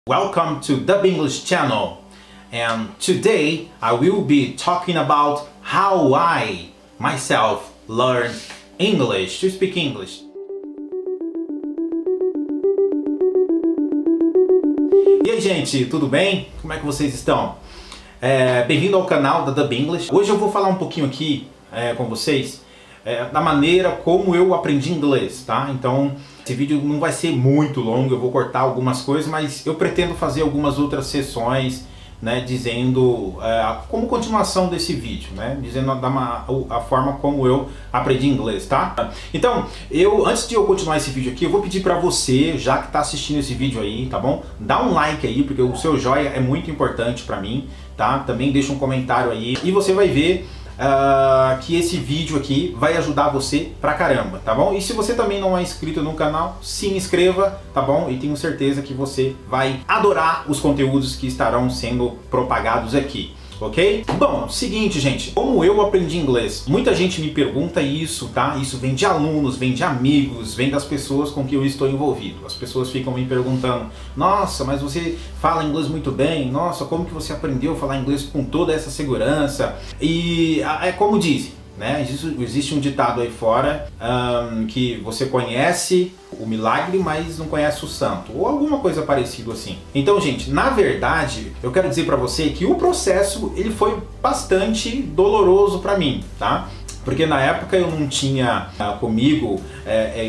Welcome to Dub English channel, and today I will be talking about how I myself learned English, to speak English. E aí, gente, tudo bem? Como é que vocês estão? Bem-vindo ao canal da Dub English. Hoje eu vou falar um pouquinho aqui com vocês da maneira como eu aprendi inglês, tá? Então, esse vídeo não vai ser muito longo, eu vou cortar algumas coisas, mas eu pretendo fazer algumas outras sessões, né, dizendo como continuação desse vídeo, né, dizendo a forma como eu aprendi inglês, tá? Então, antes de eu continuar esse vídeo aqui, eu vou pedir pra você, já que tá assistindo esse vídeo aí, tá bom? Dá um like aí, porque o seu joinha é muito importante pra mim, tá? Também deixa um comentário aí e você vai ver que esse vídeo aqui vai ajudar você pra caramba, tá bom? E se você também não é inscrito no canal, se inscreva, tá bom? E tenho certeza que você vai adorar os conteúdos que estarão sendo propagados aqui. Ok? Bom, seguinte, gente, como eu aprendi inglês? Muita gente me pergunta isso, tá? Isso vem de alunos, vem de amigos, vem das pessoas com que eu estou envolvido. As pessoas ficam me perguntando: nossa, mas você fala inglês muito bem, nossa, como que você aprendeu a falar inglês com toda essa segurança? E é como dizem, né? Existe um ditado aí fora que você conhece o milagre, mas não conhece o santo, ou alguma coisa parecida assim. Então, gente, na verdade, eu quero dizer pra você que o processo ele foi bastante doloroso pra mim, tá? Porque na época eu não tinha comigo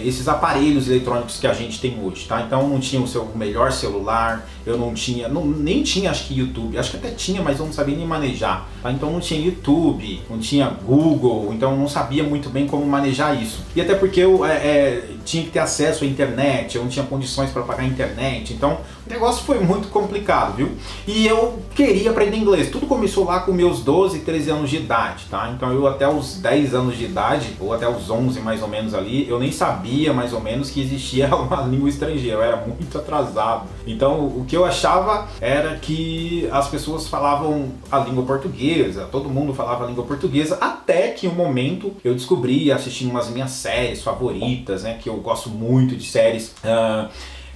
esses aparelhos eletrônicos que a gente tem hoje, tá? Então eu não tinha o seu melhor celular, eu não tinha, nem tinha acho que YouTube, acho que até tinha, mas eu não sabia nem manejar, tá? Então não tinha YouTube, não tinha Google, então eu não sabia muito bem como manejar isso. E até porque eu tinha que ter acesso à internet, eu não tinha condições para pagar a internet, então o negócio foi muito complicado, viu? E eu queria aprender inglês, tudo começou lá com meus 12, 13 anos de idade, tá? Então eu até os 10 anos de idade, ou até os 11 mais ou menos ali, eu nem sabia mais ou menos que existia uma língua estrangeira, eu era muito atrasado. Então o que eu achava era que as pessoas falavam a língua portuguesa, todo mundo falava a língua portuguesa, até que um momento eu descobri, assistindo umas minhas séries favoritas, né, que eu gosto muito de séries,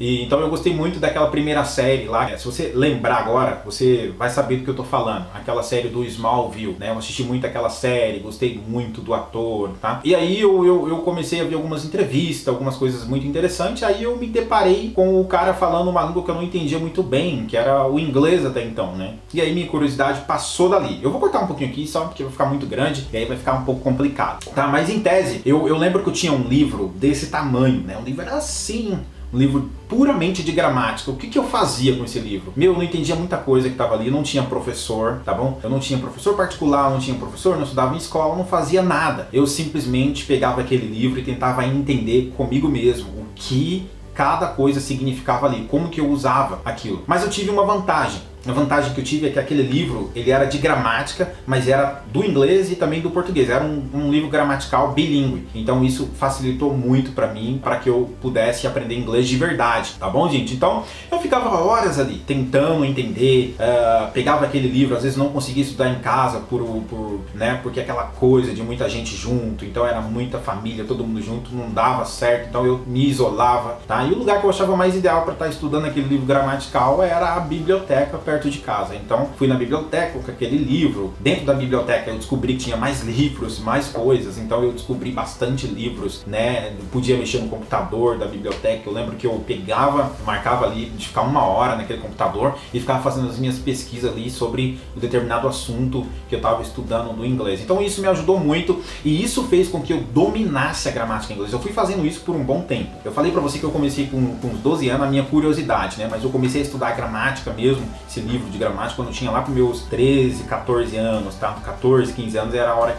então eu gostei muito daquela primeira série lá. Se você lembrar agora, você vai saber do que eu tô falando. Aquela série do Smallville, né? Eu assisti muito aquela série, gostei muito do ator, tá? E aí eu comecei a ver algumas entrevistas, algumas coisas muito interessantes. Aí eu me deparei com o cara falando uma língua que eu não entendia muito bem, que era o inglês até então, né? E aí minha curiosidade passou dali. Eu vou cortar um pouquinho aqui, só porque vai ficar muito grande, e aí vai ficar um pouco complicado, tá? Mas em tese, eu lembro que eu tinha um livro desse tamanho, né? Um livro era assim, um livro puramente de gramática. O que eu fazia com esse livro? Eu não entendia muita coisa que estava ali, eu não tinha professor, tá bom? Eu não tinha professor particular, não tinha professor, não estudava em escola, não fazia nada. Eu simplesmente pegava aquele livro e tentava entender comigo mesmo o que cada coisa significava ali, como que eu usava aquilo. Mas eu tive uma vantagem. A vantagem que eu tive é que aquele livro, ele era de gramática, mas era do inglês e também do português. Era um livro gramatical bilíngue. Então isso facilitou muito pra mim, para que eu pudesse aprender inglês de verdade, tá bom, gente? Então eu ficava horas ali, tentando entender, pegava aquele livro, às vezes não conseguia estudar em casa, né, porque aquela coisa de muita gente junto, então era muita família, todo mundo junto, não dava certo, então eu me isolava, tá? E o lugar que eu achava mais ideal para estar estudando aquele livro gramatical era a biblioteca perto de casa. Então fui na biblioteca com aquele livro. Dentro da biblioteca eu descobri que tinha mais livros, mais coisas, então eu descobri bastante livros, né? Eu podia mexer no computador da biblioteca. Eu lembro que eu marcava ali de ficar 1 hora naquele computador e ficava fazendo as minhas pesquisas ali sobre um determinado assunto que eu estava estudando do inglês. Então isso me ajudou muito e isso fez com que eu dominasse a gramática em inglês. Eu fui fazendo isso por um bom tempo. Eu falei pra você que eu comecei com uns 12 anos a minha curiosidade, né? Mas eu comecei a estudar gramática mesmo, esse livro de gramática, quando eu tinha lá para meus 13, 14 anos, tá? 14, 15 anos era a hora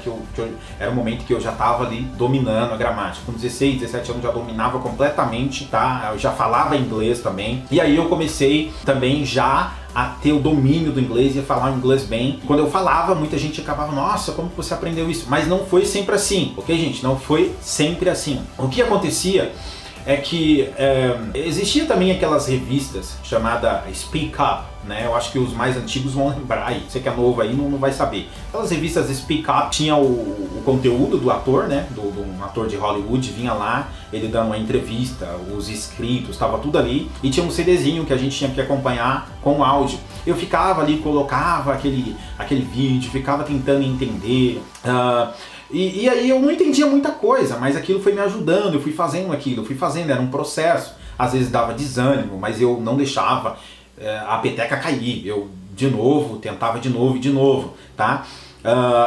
era o momento que eu já tava ali dominando a gramática. Com 16, 17 anos já dominava completamente, tá? Eu já falava inglês também. E aí eu comecei também já a ter o domínio do inglês e a falar inglês bem. Quando eu falava, muita gente acabava: nossa, como que você aprendeu isso? Mas não foi sempre assim, ok, gente? Não foi sempre assim. O que acontecia é que existia também aquelas revistas chamada Speak Up, né? Eu acho que os mais antigos vão lembrar aí. Você que é novo aí não vai saber. Aquelas revistas Speak Up tinha o conteúdo do ator, né? Do um ator de Hollywood, vinha lá, ele dando uma entrevista, os escritos, estava tudo ali. E tinha um CDzinho que a gente tinha que acompanhar com áudio. Eu ficava ali, colocava aquele vídeo, ficava tentando entender. E aí eu não entendia muita coisa, mas aquilo foi me ajudando, eu fui fazendo aquilo, era um processo. Às vezes dava desânimo, mas eu não deixava a peteca cair. Eu de novo, tentava de novo e de novo, tá?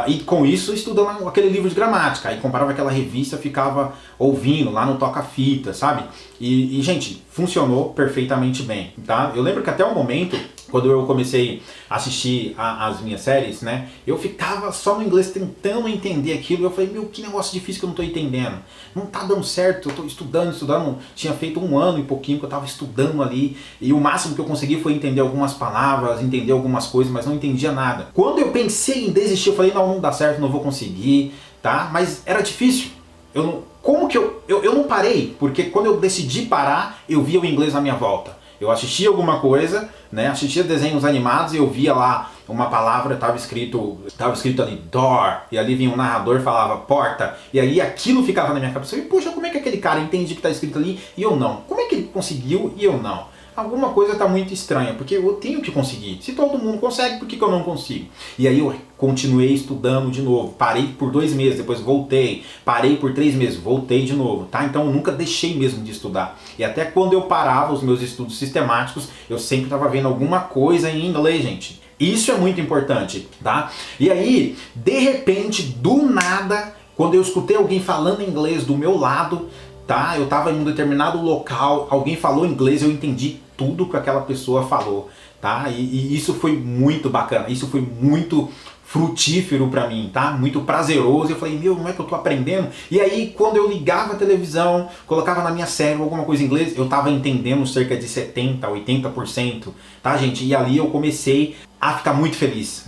E com isso estudando aquele livro de gramática, aí comprava aquela revista, ficava ouvindo lá no toca-fita, sabe? E gente, funcionou perfeitamente bem, tá? Eu lembro que até o momento, quando eu comecei a assistir as minhas séries, né? Eu ficava só no inglês tentando entender aquilo. Eu falei, meu, que negócio difícil que eu não tô entendendo. Não tá dando certo, eu tô estudando. Tinha feito 1 ano e pouquinho que eu tava estudando ali. E o máximo que eu consegui foi entender algumas palavras, entender algumas coisas, mas não entendia nada. Quando eu pensei em desistir, eu falei, não dá certo, não vou conseguir, tá? Mas era difícil. Como que eu não parei? Porque quando eu decidi parar, eu via o inglês na minha volta. Eu assistia alguma coisa, né? Assistia desenhos animados e eu via lá uma palavra, estava escrito ali door, e ali vinha um narrador e falava porta, e aí aquilo ficava na minha cabeça. E poxa, como é que aquele cara entende que está escrito ali e eu não? Como é que ele conseguiu e eu não? Alguma coisa está muito estranha, porque eu tenho que conseguir. Se todo mundo consegue, por que eu não consigo? E aí eu continuei estudando de novo. Parei por 2 meses, depois voltei. Parei por 3 meses, voltei de novo, tá? Então eu nunca deixei mesmo de estudar. E até quando eu parava os meus estudos sistemáticos, eu sempre estava vendo alguma coisa em inglês, gente. Isso é muito importante, tá? E aí, de repente, do nada, quando eu escutei alguém falando inglês do meu lado, tá? Eu estava em um determinado local, alguém falou inglês, eu entendi tudo que aquela pessoa falou, tá? E isso foi muito bacana, isso foi muito frutífero pra mim, tá? Muito prazeroso. Eu falei, meu, não é que eu tô aprendendo? E aí, quando eu ligava a televisão, colocava na minha série alguma coisa em inglês, eu tava entendendo cerca de 70%, 80%, tá, gente? E ali eu comecei a ficar muito feliz.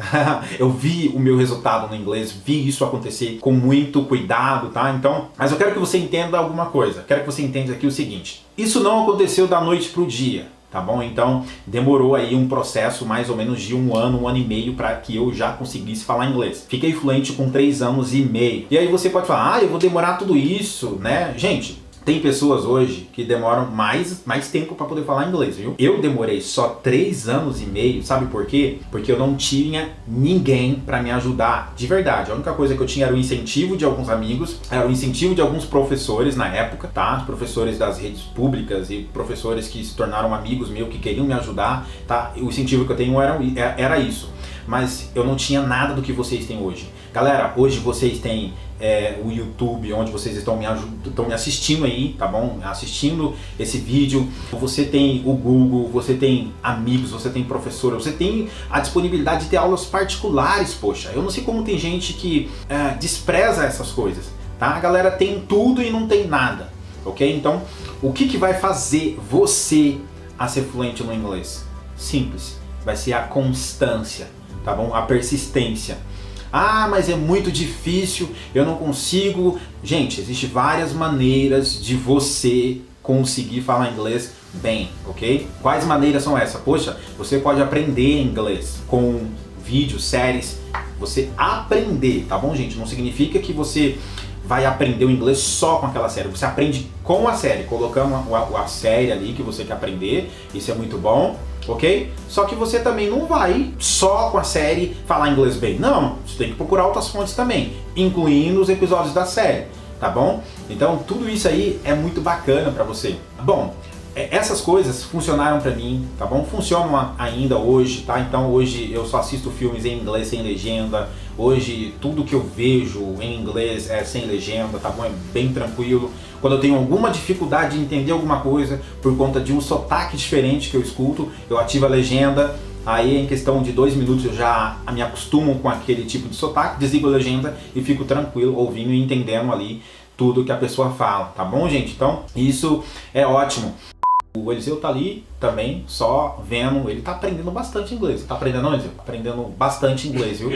Eu vi o meu resultado no inglês, vi isso acontecer com muito cuidado, tá? Então, mas eu quero que você entenda alguma coisa. Quero que você entenda aqui o seguinte. Isso não aconteceu da noite pro dia, tá bom? Então, demorou aí um processo mais ou menos de 1 ano, 1 ano e meio para que eu já conseguisse falar inglês. Fiquei fluente com 3 anos e meio. E aí você pode falar, eu vou demorar tudo isso, né? Gente, tem pessoas hoje que demoram mais tempo para poder falar inglês, viu? Eu demorei só 3 anos e meio, sabe por quê? Porque eu não tinha ninguém para me ajudar, de verdade. A única coisa que eu tinha era o incentivo de alguns amigos, era o incentivo de alguns professores na época, tá? Professores das redes públicas e professores que se tornaram amigos meus, que queriam me ajudar, tá? O incentivo que eu tenho era isso. Mas eu não tinha nada do que vocês têm hoje. Galera, hoje vocês têm o YouTube, onde vocês estão me assistindo aí, tá bom? Assistindo esse vídeo. Você tem o Google, você tem amigos, você tem professor, você tem a disponibilidade de ter aulas particulares, poxa. Eu não sei como tem gente que despreza essas coisas, tá? A galera tem tudo e não tem nada, ok? Então, o que vai fazer você a ser fluente no inglês? Simples, vai ser a constância, tá bom? A persistência. Ah, mas é muito difícil, eu não consigo. Gente, existem várias maneiras de você conseguir falar inglês bem, ok? Quais maneiras são essas? Poxa, você pode aprender inglês com vídeos, séries, você aprender, tá bom, gente? Não significa que você vai aprender o inglês só com aquela série. Você aprende com a série, colocando a série ali que você quer aprender, isso é muito bom. Ok? Só que você também não vai só com a série falar inglês bem. Não, você tem que procurar outras fontes também, incluindo os episódios da série, tá bom? Então tudo isso aí é muito bacana pra você. Bom, essas coisas funcionaram pra mim, tá bom? Funcionam ainda hoje, tá? Então hoje eu só assisto filmes em inglês sem legenda. Hoje tudo que eu vejo em inglês é sem legenda, tá bom? É bem tranquilo. Quando eu tenho alguma dificuldade de entender alguma coisa por conta de um sotaque diferente que eu escuto, eu ativo a legenda. Aí em questão de 2 minutos eu já me acostumo com aquele tipo de sotaque, desligo a legenda e fico tranquilo ouvindo e entendendo ali tudo que a pessoa fala, tá bom, gente? Então isso é ótimo. O Eliseu tá ali também, só vendo, ele tá aprendendo bastante inglês. Tá aprendendo, Eliseu? Aprendendo bastante inglês, viu?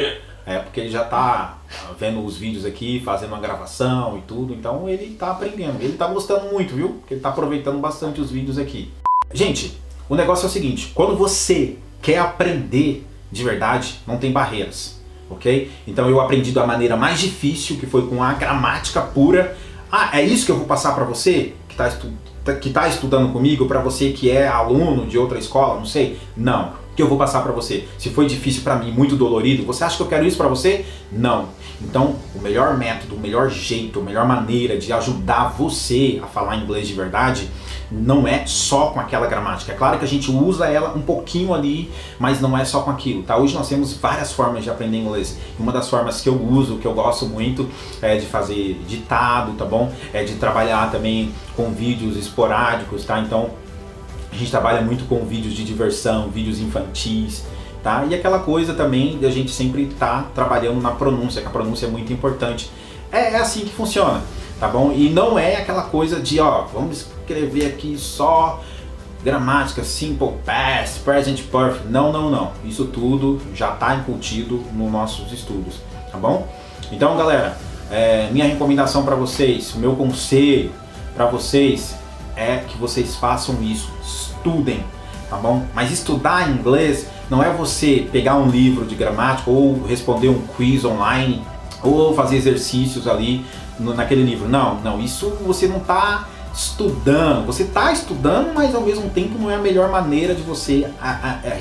porque ele já tá vendo os vídeos aqui, fazendo uma gravação e tudo, então ele tá aprendendo. Ele tá gostando muito, viu? Porque ele tá aproveitando bastante os vídeos aqui. Gente, o negócio é o seguinte, quando você quer aprender de verdade, não tem barreiras, ok? Então eu aprendi da maneira mais difícil, que foi com a gramática pura. É isso que eu vou passar para você que tá estudando comigo, para você que é aluno de outra escola, não sei? Não. O que eu vou passar para você? Se foi difícil para mim, muito dolorido, você acha que eu quero isso para você? Não. Então, o melhor método, o melhor jeito, a melhor maneira de ajudar você a falar inglês de verdade não é só com aquela gramática. É claro que a gente usa ela um pouquinho ali, mas não é só com aquilo, tá? Hoje nós temos várias formas de aprender inglês. Uma das formas que eu uso, que eu gosto muito, é de fazer ditado, tá bom? É de trabalhar também com vídeos esporádicos, tá? Então, a gente trabalha muito com vídeos de diversão, vídeos infantis, tá? E aquela coisa também de a gente sempre tá trabalhando na pronúncia, que a pronúncia é muito importante. É assim que funciona, tá bom? E não é aquela coisa de, vamos escrever aqui só gramática, simple past, present perfect. Não, não, não. Isso tudo já tá incutido nos nossos estudos, tá bom? Então, galera, minha recomendação para vocês, o meu conselho para vocês é que vocês façam isso, estudem, tá bom? Mas estudar inglês não é você pegar um livro de gramática ou responder um quiz online ou fazer exercícios ali naquele livro. Não, não, isso você não está estudando. Você está estudando, mas ao mesmo tempo não é a melhor maneira de você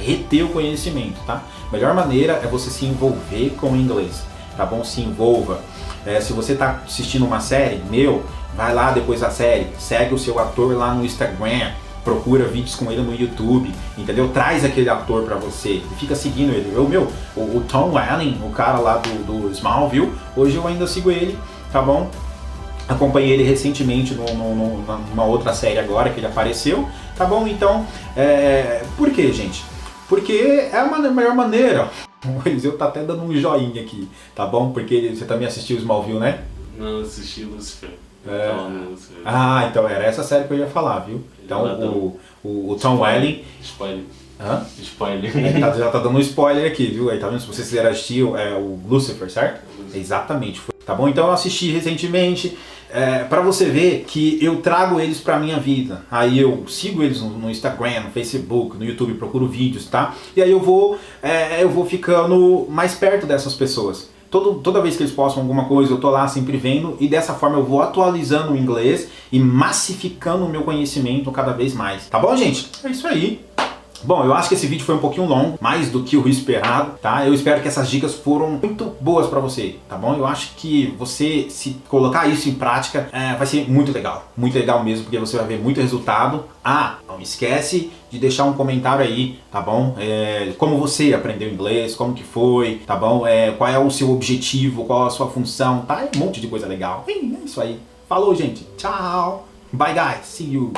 reter o conhecimento, tá? A melhor maneira é você se envolver com o inglês, tá bom? Se envolva. Se você está assistindo uma série, vai lá depois da série, segue o seu ator lá no Instagram, procura vídeos com ele no YouTube, entendeu? Traz aquele ator pra você e fica seguindo ele. O Tom Welling, o cara lá do Smallville, hoje eu ainda sigo ele, tá bom? Acompanhei ele recentemente numa outra série agora que ele apareceu, tá bom? Então, por que, gente? Porque é a melhor maneira. O Eliseu tá até dando um joinha aqui, tá bom? Porque você também assistiu o Smallville, né? Não, assisti Lucifer. Então era essa série que eu ia falar, viu? Então o Tom Welling... Spoiler. Hã? Spoiler. Já tá dando um spoiler aqui, viu? Aí tá vendo? Se vocês quiserem assistir o Lucifer, certo? Exatamente. Tá bom? Então eu assisti recentemente, pra você ver que eu trago eles pra minha vida. Aí eu sigo eles no Instagram, no Facebook, no YouTube, procuro vídeos, tá? E aí eu vou ficando mais perto dessas pessoas. Toda vez que eles postam alguma coisa, eu tô lá sempre vendo, e dessa forma eu vou atualizando o inglês e massificando o meu conhecimento cada vez mais. Tá bom, gente? É isso aí. Bom, eu acho que esse vídeo foi um pouquinho longo, mais do que o esperado, tá? Eu espero que essas dicas foram muito boas pra você, tá bom? Eu acho que você, se colocar isso em prática, vai ser muito legal mesmo, porque você vai ver muito resultado. Não esquece de deixar um comentário aí, tá bom? Como você aprendeu inglês, como que foi, tá bom? Qual é o seu objetivo, qual a sua função, tá? Um monte de coisa legal. É isso aí. Falou, gente. Tchau. Bye, guys. See you.